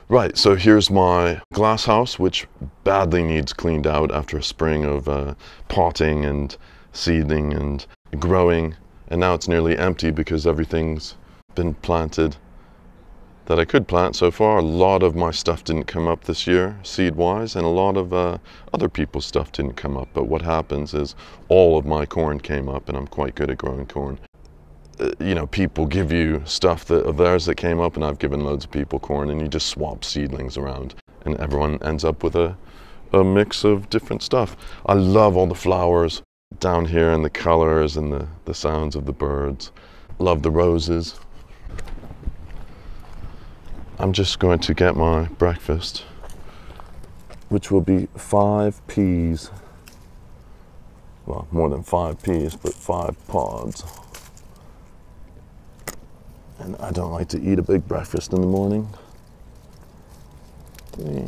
Right, so here's my glass house, which badly needs cleaned out after a spring of potting and seeding and growing. And now it's nearly empty because everything's been planted that I could plant so far. A lot of my stuff didn't come up this year, seed-wise, and a lot of other people's stuff didn't come up. But what happens is all of my corn came up, and I'm quite good at growing corn. You know, people give you stuff of theirs that came up, and I've given loads of people corn, and you just swap seedlings around, and everyone ends up with a mix of different stuff. I love all the flowers down here, and the colors, and the sounds of the birds. Love the roses. I'm just going to get my breakfast, which will be 5 peas. Well, more than 5 peas, but 5 pods. And I don't like to eat a big breakfast in the morning. 3.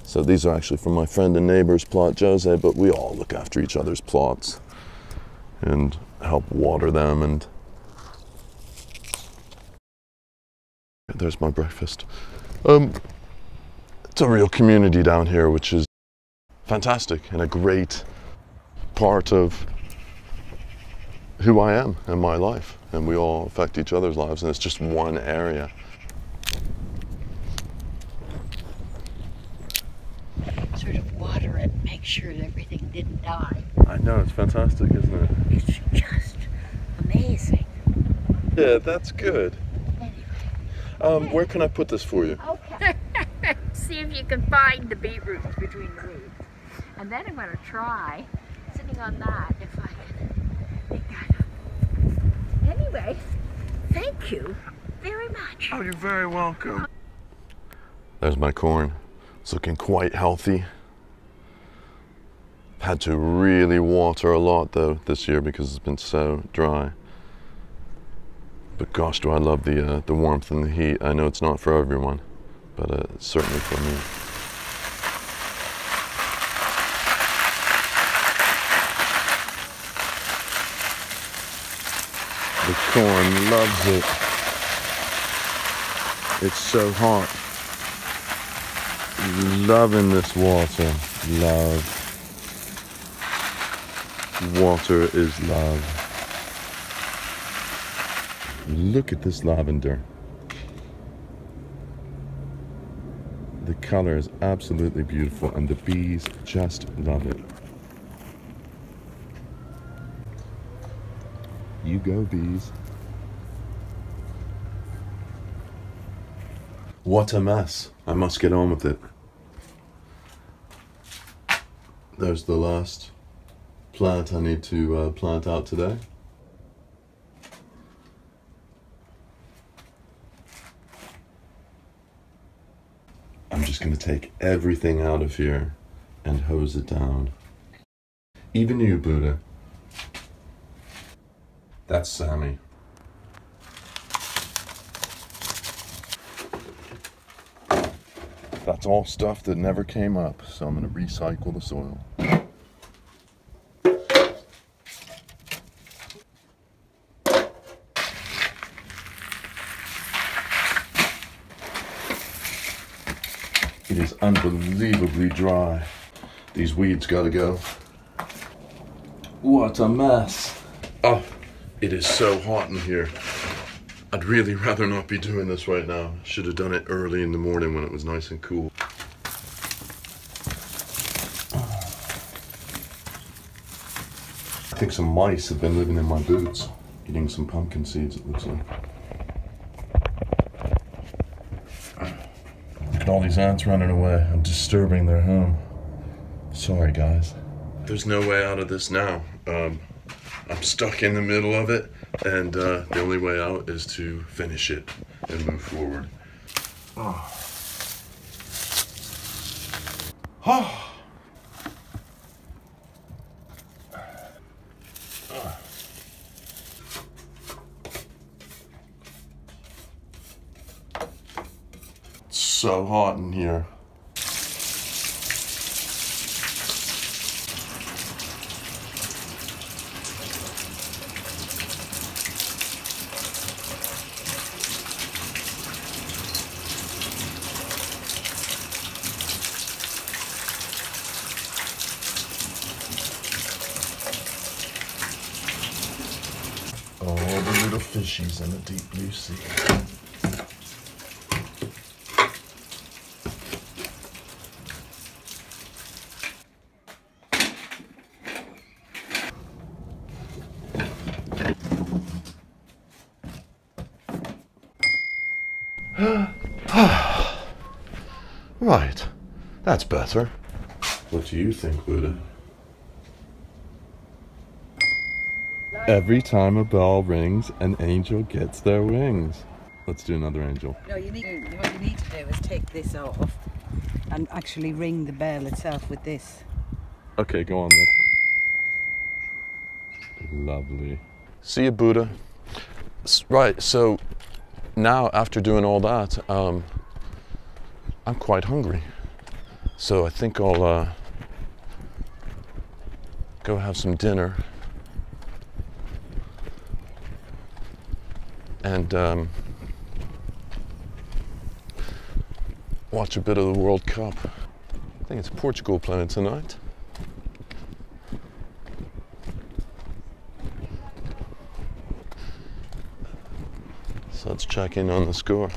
So these are actually from my friend and neighbor's plot, Jose, but we all look after each other's plots and help water them. And there's my breakfast. It's a real community down here, which is fantastic and a great part of who I am and my life, and we all affect each other's lives, and it's just one area. Sort of water it, make sure everything didn't die. I know, it's fantastic, isn't it? It's just amazing. Yeah, that's good. Anyway. Where can I put this for you? Okay. See if you can find the beetroots between the weeds. And then I'm going to try sitting on that if I can make that up. Anyway, thank you very much. Oh, you're very welcome. There's my corn. It's looking quite healthy. Had to really water a lot though this year because it's been so dry. But gosh, do I love the warmth and the heat. I know it's not for everyone, but it's certainly for me. The corn loves it. It's so hot. Loving this water. Love. Water is love. Look at this lavender. The color is absolutely beautiful, and the bees just love it. You go, bees. What a mess. I must get on with it. There's the last plant I need to plant out today. I'm just going to take everything out of here and hose it down. Even you, Buddha. That's Sammy. That's all stuff that never came up, so I'm going to recycle the soil. It is unbelievably dry. These weeds gotta go. What a mess. Oh, it is so hot in here. I'd really rather not be doing this right now. Should have done it early in the morning when it was nice and cool. I think some mice have been living in my boots, eating some pumpkin seeds, it looks like. Look at all these ants running away. I'm disturbing their home. Sorry, guys. There's no way out of this now. I'm stuck in the middle of it, and the only way out is to finish it and move forward. Oh. Oh. It's so hot in here. all the little fishies in the deep blue sea. Right, that's better. What do you think, Buddha? Every time a bell rings, an angel gets their wings. Let's do another angel. No, what you need to do is take this off and actually ring the bell itself with this. Okay, go on then. Lovely. See you, Buddha. Right, so now after doing all that, I'm quite hungry. So I think I'll go have some dinner. And watch a bit of the World Cup. I think it's Portugal playing tonight. So let's check in on the score.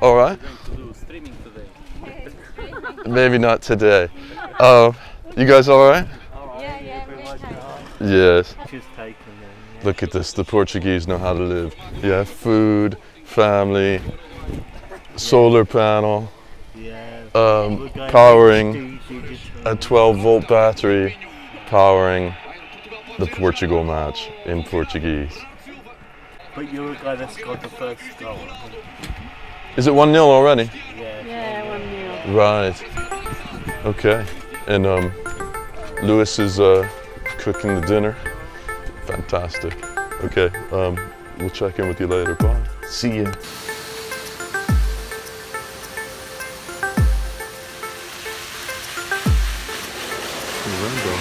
All right. We're going to do streaming today. Maybe not today. Oh, you guys all right? Yes. Look at this, the Portuguese know how to live. You have food, family, solar panel, powering a 12-volt battery, powering the Portugal match in Portuguese. But you're the guy that's got the first goal. Is it 1-0 already? Yeah, 1-0. Right. Okay. And Lewis is cooking the dinner. Fantastic. Okay, we'll check in with you later. Bye. See you. Remember.